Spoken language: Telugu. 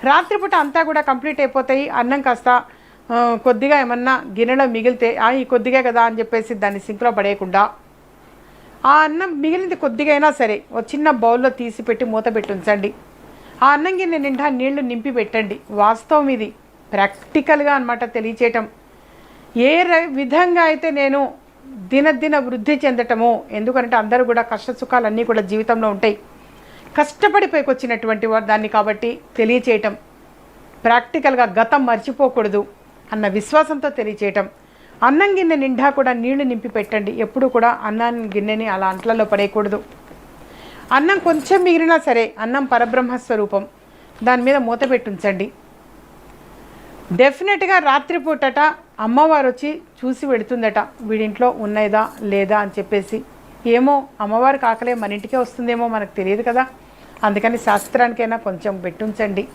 రాత్రిపూట అంతా కూడా కంప్లీట్ అయిపోతాయి. అన్నం కాస్త కొద్దిగా ఏమన్నా గిన్నెలో మిగిలితే ఈ కొద్దిగా కదా అని చెప్పేసి దాన్ని సింక్లో పడేయకుండా ఆ అన్నం మిగిలింది కొద్దిగా అయినా సరే ఒక చిన్న బౌల్లో తీసి పెట్టి మూత పెట్టి ఉంచండి. ఆ అన్నం గిన్నె నిండా నీళ్లు నింపి పెట్టండి. వాస్తవం ఇది, ప్రాక్టికల్గా అనమాట తెలియచేయటం. ఏ విధంగా అయితే నేను దినదిన వృద్ధి చెందటము, ఎందుకంటే అందరూ కూడా కష్ట సుఖాలన్నీ కూడా జీవితంలో ఉంటాయి, కష్టపడి పైకొచ్చినటువంటి వారు దాన్ని కాబట్టి తెలియచేయటం, ప్రాక్టికల్గా గతం మర్చిపోకూడదు అన్న విశ్వాసంతో తెలియచేయటం. అన్నం గిన్నె నిండా కూడా నీళ్లు నింపి పెట్టండి. ఎప్పుడు కూడా అన్నం గిన్నెని అలా అంట్లలో పడేయకూడదు. అన్నం కొంచెం మిగిలినా సరే, అన్నం పరబ్రహ్మస్వరూపం, దాని మీద మూత పెట్టి ఉంచండి. డెఫినెట్గా రాత్రిపూటట అమ్మవారు వచ్చి చూసి వెళుతుందట, వీడింట్లో ఉన్నదా లేదా అని చెప్పేసి. ఏమో అమ్మవారికి ఆకలే మన ఇంటికే వస్తుందేమో మనకు తెలియదు కదా, అందుకని శాస్త్రానికైనా కొంచెం పెట్టుంచండి.